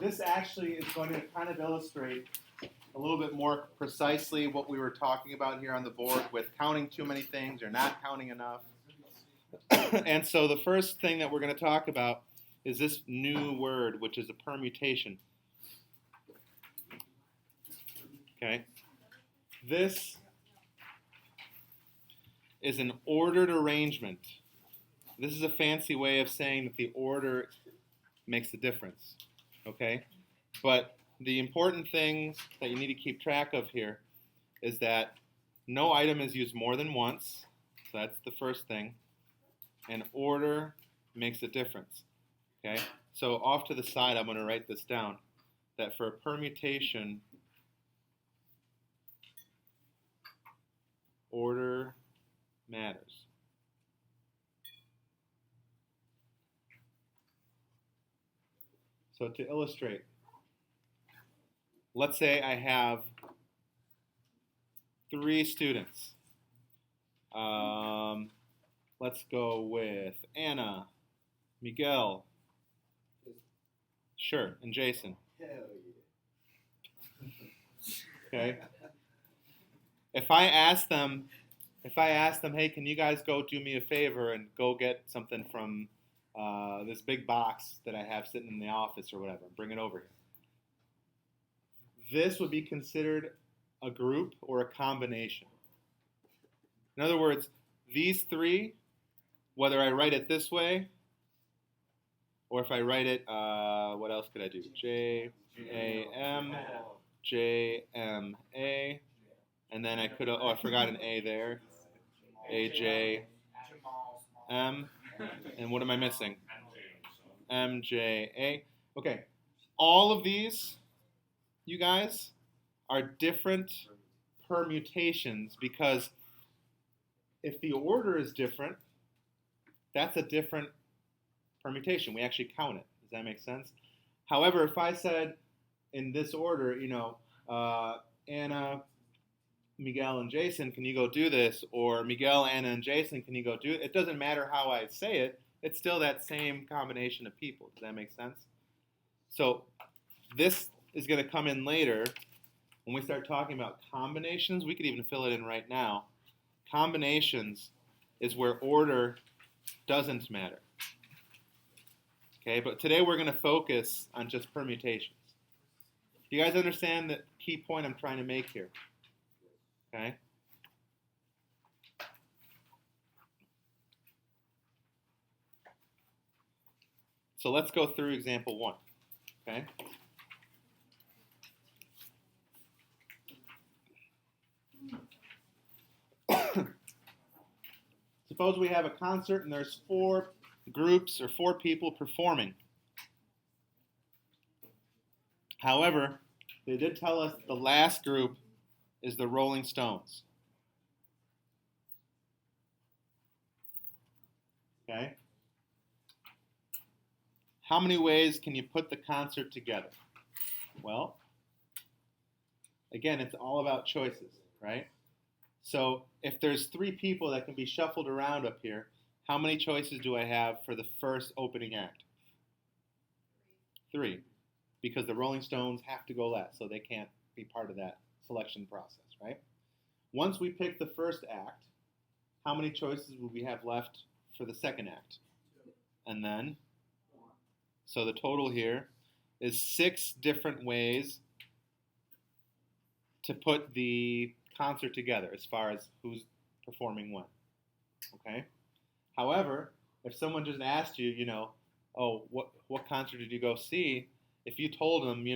this actually is going to kind of illustrate a little bit more precisely what we were talking about here on the board with counting too many things or not counting enough. And so the first thing that we're going to talk about is this new word, which is a permutation. Okay? This is an ordered arrangement. This is a fancy way of saying that the order makes the difference. Okay? But the important things that you need to keep track of here is that no item is used more than once. So that's the first thing. And order makes a difference. Okay? So off to the side, I'm going to write this down. That for a permutation, order matters. So to illustrate, let's say I have 3 students. Let's go with Anna, Miguel, sure, and Jason. Hell yeah. Okay. If I ask them, hey, can you guys go do me a favor and go get something from this big box that I have sitting in the office or whatever, and bring it over here. This would be considered a group or a combination. In other words, these 3, whether I write it this way, or if I write it, what else could I do? J-A-M, J-M-A, and then I could, I forgot an A there. A-J-M, and what am I missing? M-J-A. Okay, all of these, you guys, are different permutations because if the order is different, that's a different permutation. We actually count it. Does that make sense? However, if I said in this order, Anna, Miguel, and Jason, can you go do this? Or Miguel, Anna, and Jason, can you go do it? It doesn't matter how I say it. It's still that same combination of people. Does that make sense? So this is going to come in later. When we start talking about combinations, we could even fill it in right now. Combinations is where order doesn't matter. Okay, but today we're going to focus on just permutations. Do you guys understand the key point I'm trying to make here? Okay? So let's go through example 1. Okay? Suppose we have a concert and there's 4 groups or 4 people performing. However, they did tell us the last group is the Rolling Stones. Okay? How many ways can you put the concert together? Well, again, it's all about choices, right? So if there's 3 people that can be shuffled around up here, how many choices do I have for the first opening act? 3. Because the Rolling Stones have to go last, so they can't be part of that selection process, right? Once we pick the first act, how many choices will we have left for the second act? And then, so the total here is 6 different ways to put the concert together as far as who's performing when. Okay? However, if someone just asked you, oh, what concert did you go see? If you told them,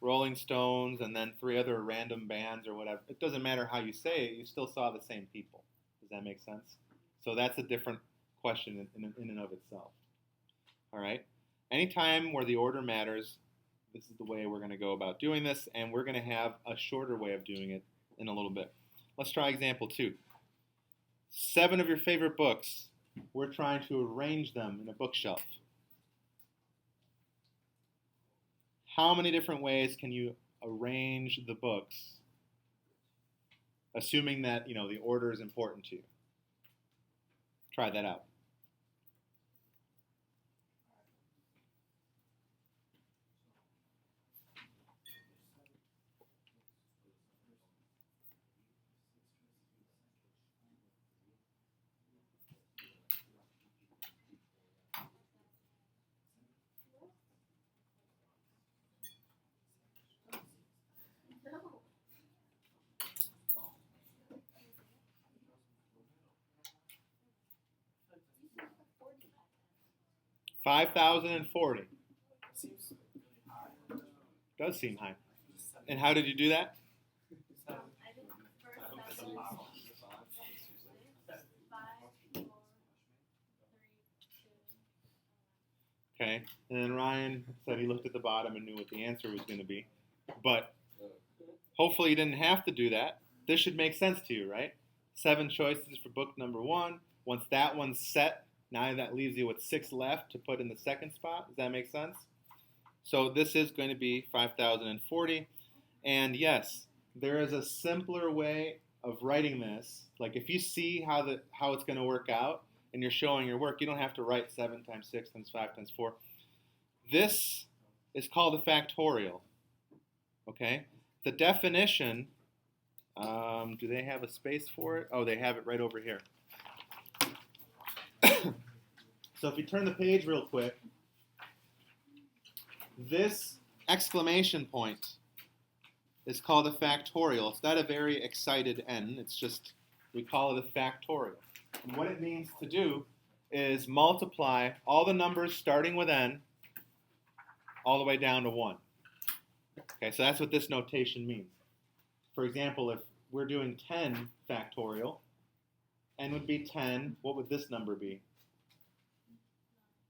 Rolling Stones and then 3 other random bands or whatever, it doesn't matter how you say it, you still saw the same people. Does that make sense? So that's a different question in and of itself. All right? Anytime where the order matters, this is the way we're going to go about doing this, and we're going to have a shorter way of doing it in a little bit. Let's try example 2. 7 of your favorite books, we're trying to arrange them in a bookshelf. How many different ways can you arrange the books, assuming that, the order is important to you? Try that out. 5,040. Does seem high. And how did you do that? Okay, and then Ryan said he looked at the bottom and knew what the answer was going to be. But hopefully you didn't have to do that. This should make sense to you, right? 7 choices for book number 1. Once that one's set, now that leaves you with 6 left to put in the second spot. Does that make sense? So this is going to be 5,040. And yes, there is a simpler way of writing this. Like if you see how it's going to work out and you're showing your work, you don't have to write 7 times 6 times 5 times 4. This is called a factorial. Okay? The definition, do they have a space for it? Oh, they have it right over here. So if you turn the page real quick, this exclamation point is called a factorial. It's not a very excited N. It's just, we call it a factorial. And what it means to do is multiply all the numbers starting with N all the way down to 1. Okay, so that's what this notation means. For example, if we're doing 10 factorial, N would be 10. What would this number be?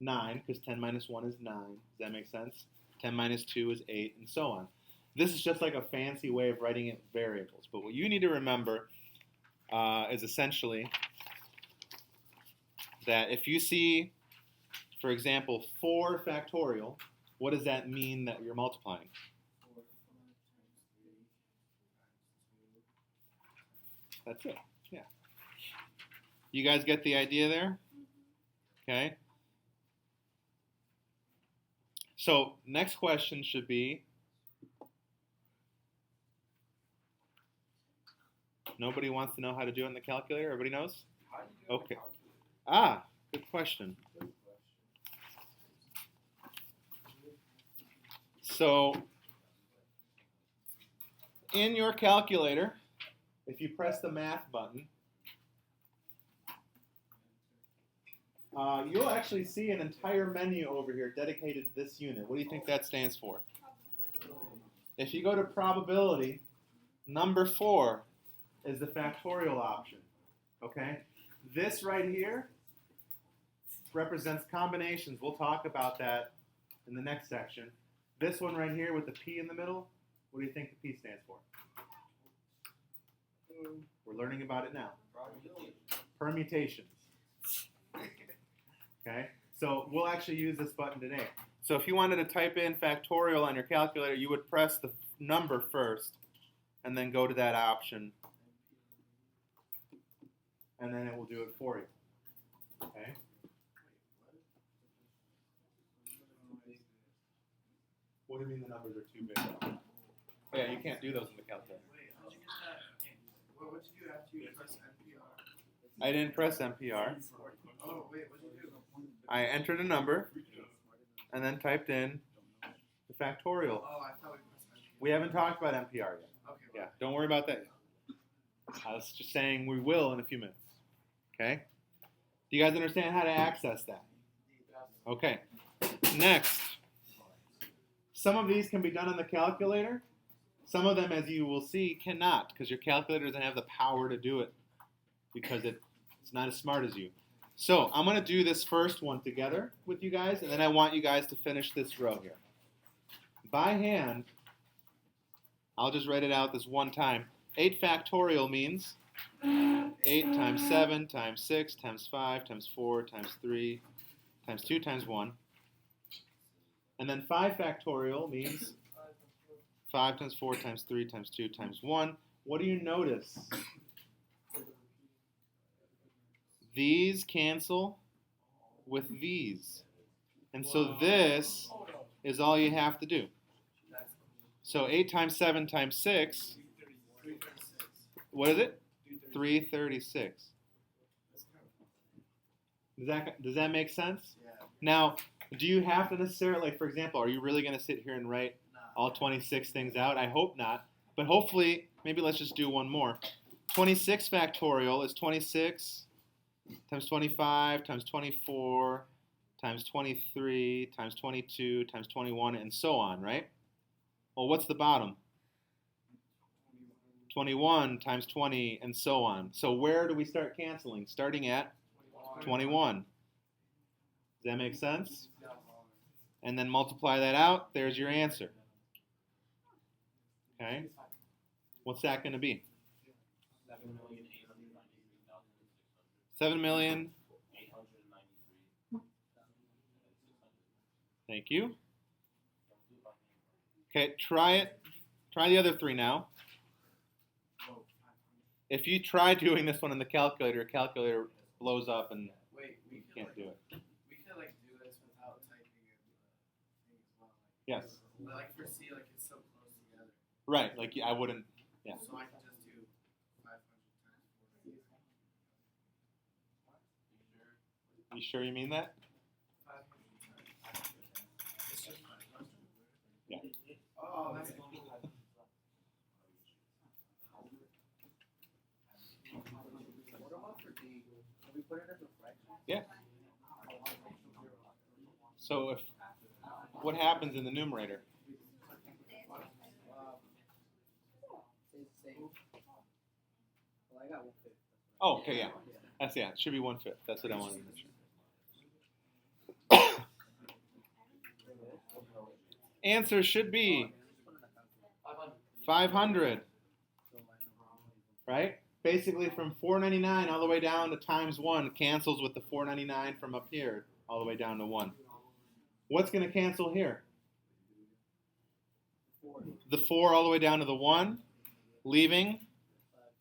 9, because 10 minus 1 is 9. Does that make sense? 10 minus 2 is 8, and so on. This is just like a fancy way of writing it in variables. But what you need to remember is essentially that if you see, for example, 4 factorial, what does that mean that you're multiplying? That's it. Yeah. You guys get the idea there? Okay. So next question should be, nobody wants to know how to do it in the calculator? Everybody knows? Okay. Ah, good question. So in your calculator, if you press the math button, you'll actually see an entire menu over here dedicated to this unit. What do you think that stands for? If you go to probability, number 4 is the factorial option. Okay? This right here represents combinations. We'll talk about that in the next section. This one right here with the P in the middle, what do you think the P stands for? We're learning about it now. Permutations. Okay? So we'll actually use this button today. So if you wanted to type in factorial on your calculator, you would press the number first and then go to that option. And then it will do it for you. Okay? What do you mean the numbers are too big? Yeah, you can't do those in the calculator. What did you do after you press NPR? I didn't press NPR. Oh, wait, what did you do? I entered a number and then typed in the factorial. Oh, I thought we pressed NPR. We haven't talked about NPR yet. Okay. Yeah, don't worry about that. I was just saying we will in a few minutes. Okay? Do you guys understand how to access that? Okay. Next. Some of these can be done on the calculator. Some of them, as you will see, cannot, because your calculator doesn't have the power to do it because it's not as smart as you. So I'm going to do this first one together with you guys, and then I want you guys to finish this row here. By hand, I'll just write it out this one time. 8 factorial means 8 times 7 times 6 times 5 times 4 times 3 times 2 times 1. And then 5 factorial means 5 times 4 times 3 times 2 times 1. What do you notice? These cancel with these. And so this is all you have to do. So 8 times 7 times 6, what is it? 336. Does that make sense? Now, do you have to necessarily, like for example, are you really going to sit here and write all 26 things out? I hope not. But hopefully, maybe let's just do one more. 26 factorial is 26 times 25 times 24 times 23 times 22 times 21 and so on, right? Well, what's the bottom? 21 times 20 and so on. So where do we start canceling? Starting at 21. Does that make sense? And then multiply that out. There's your answer. Okay? What's that going to be? 7,893,600. Thank you. Okay, try it. Try the other three now. If you try doing this one in the calculator blows up and Wait, we you can't do it. We could like do this without typing in the thing as well. Yes. Like for C, like it's so close together. Right, like I wouldn't, yeah. So I can just do 500 times 4. You sure you mean that? 500 times. It's just 500. Yeah. Oh, that's What about for D? Can we put it as a fraction? Yeah. So if, what happens in the numerator? Well, I got 1/5. Oh, okay, yeah. That's, yeah, it should be 1/5. That's what I wanted to make sure. Answer should be 500, right? Basically from 499 all the way down to times 1 cancels with the 499 from up here all the way down to 1. What's going to cancel here? The 4 all the way down to the 1, leaving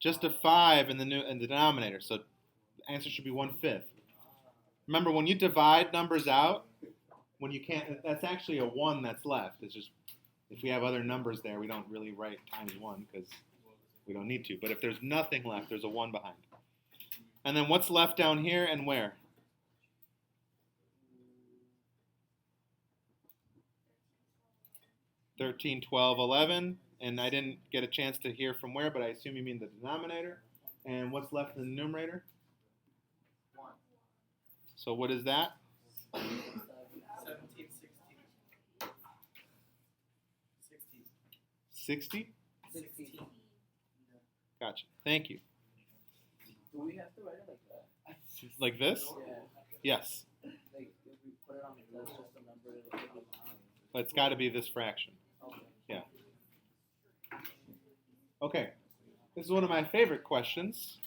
just a 5 in the denominator. So the answer should be 1/5. Remember, when you divide numbers out, when you can't, that's actually a 1 that's left. It's just, if we have other numbers there, we don't really write times 1 because we don't need to. But if there's nothing left, there's a 1 behind. And then what's left down here and where? $13, $12, $11. And I didn't get a chance to hear from where, but I assume you mean the denominator. And what's left in the numerator? 1. So what is that? 17, 16. 60? 16. Gotcha. Thank you. Do we have to write it like that? Like this? Yeah. Yes. Like if we put it on the list, just a number. But it's got to be this fraction. Okay. Yeah. Okay. This is one of my favorite questions.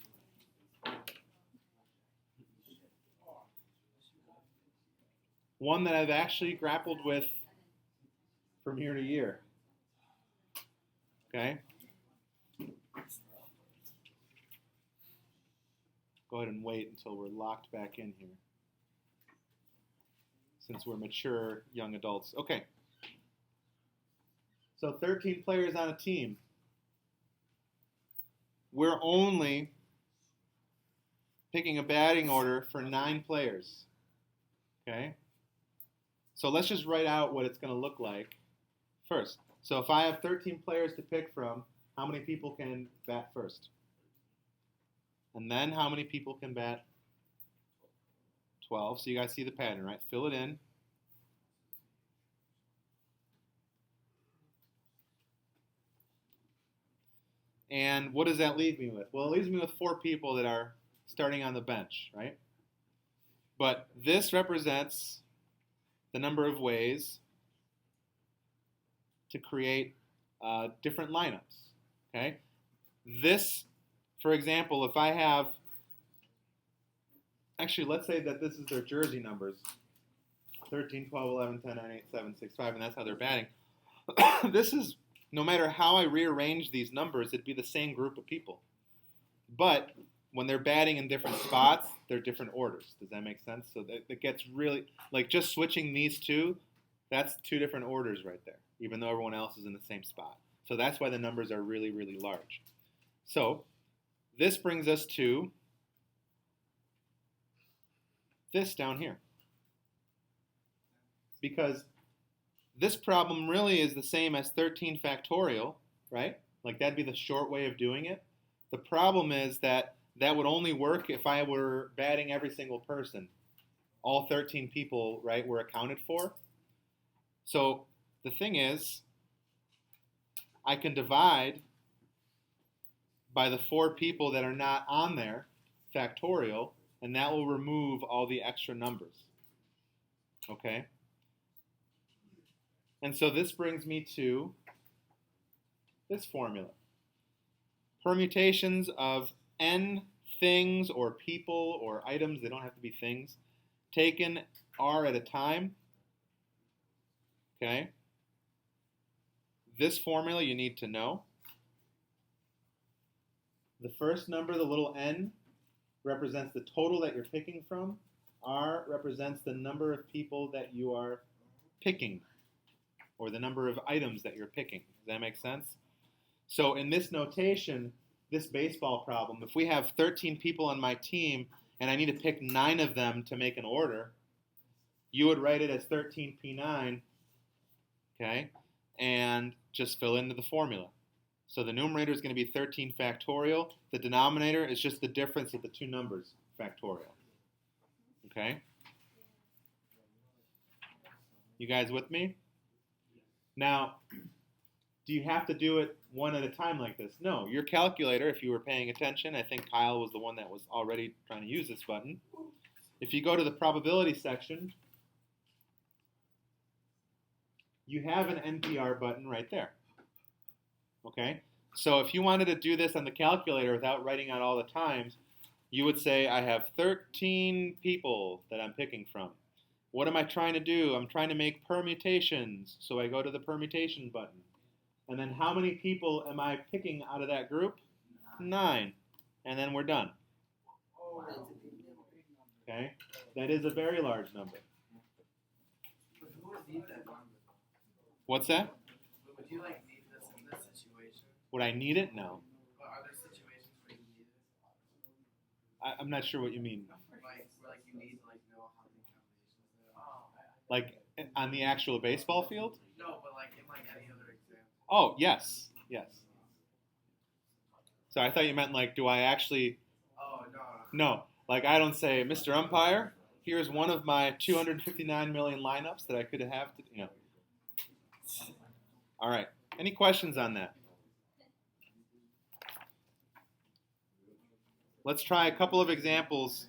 One that I've actually grappled with from year to year. Okay? Go ahead and wait until we're locked back in here, since we're mature young adults. Okay. So 13 players on a team. We're only picking a batting order for 9 players. Okay? So let's just write out what it's going to look like first. So if I have 13 players to pick from, how many people can bat first? And then how many people can bat? 12. So you guys see the pattern, right? Fill it in. And what does that leave me with? Well, it leaves me with 4 people that are starting on the bench, right? But this represents the number of ways to create different lineups, okay? This, for example, if I have, actually, let's say that this is their jersey numbers, 13, 12, 11, 10, 9, 8, 7, 6, 5, and that's how they're batting. This is, no matter how I rearrange these numbers, it'd be the same group of people. But when they're batting in different spots, they're different orders. Does that make sense? So it gets really, like just switching these two, that's 2 different orders right there, even though everyone else is in the same spot. So that's why the numbers are really, really large. So this brings us to this down here. Because this problem really is the same as 13 factorial, right? Like that'd be the short way of doing it. The problem is that that would only work if I were batting every single person all 13 people, right, were accounted for. So the thing is, I can divide by the 4 people that are not on there, factorial, and that will remove all the extra numbers. Okay? And so this brings me to this formula. Permutations of n things or people or items, they don't have to be things, taken r at a time. Okay? This formula you need to know. The first number, the little n, represents the total that you're picking from. R represents the number of people that you are picking, or the number of items that you're picking. Does that make sense? So in this notation, this baseball problem, if we have 13 people on my team and I need to pick 9 of them to make an order, you would write it as 13P9, okay, and just fill into the formula. So the numerator is going to be 13 factorial. The denominator is just the difference of the 2 numbers, factorial. Okay? You guys with me? Now, do you have to do it one at a time like this? No. Your calculator, if you were paying attention, I think Kyle was the one that was already trying to use this button. If you go to the probability section, you have an NPR button right there. Okay? So if you wanted to do this on the calculator without writing out all the times, you would say, I have 13 people that I'm picking from. What am I trying to do? I'm trying to make permutations. So I go to the permutation button. And then how many people am I picking out of that group? 9. And then we're done. Okay? That is a very large number. What's that? Would you like need this in this situation? Would I need it? No. But are there situations where you need it? I'm not sure what you mean. Like you need to know how many combinations there are. Like on the actual baseball field? No, but like in any other example. Oh, yes. Yes. So I thought you meant do I actually... Oh, no. No. Like I don't say, Mr. Umpire, here's one of my 259 million lineups that I could have to, All right. Any questions on that? Let's try a couple of examples,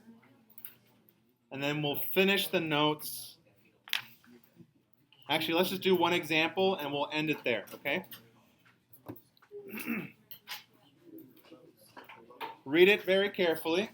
and then we'll finish the notes. Actually, let's just do one example, and we'll end it there, okay? Read it very carefully.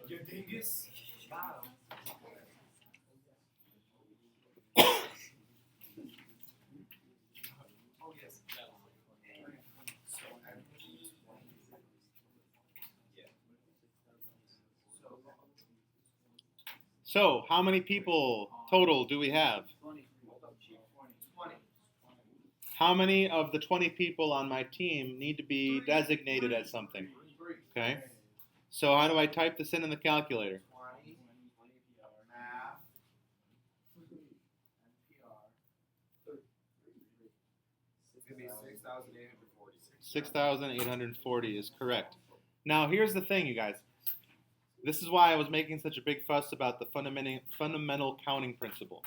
Your dingus. Got him. Oh, yes. So, how many people total do we have? 20. How many of the 20 people on my team need to be designated as something? Okay. So how do I type this in the calculator? 20. Math. NPR. It's going to be 6,840. 6,840 is correct. Now here's the thing, you guys. This is why I was making such a big fuss about the fundamental counting principle.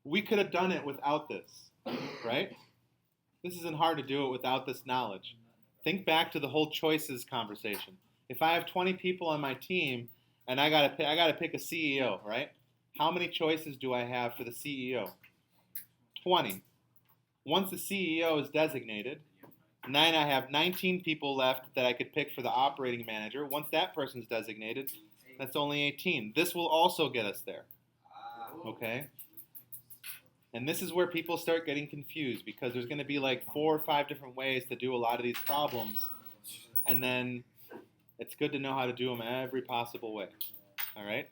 We could have done it without this, right? This isn't hard to do it without this knowledge. Think back to the whole choices conversation. If I have 20 people on my team and I gotta pick a CEO, right? How many choices do I have for the CEO? 20. Once the CEO is designated, then I have 19 people left that I could pick for the operating manager. Once that person's designated, that's only 18. This will also get us there. Okay? And this is where people start getting confused because there's going to be 4 or 5 different ways to do a lot of these problems. And then It's good to know how to do them every possible way. All right?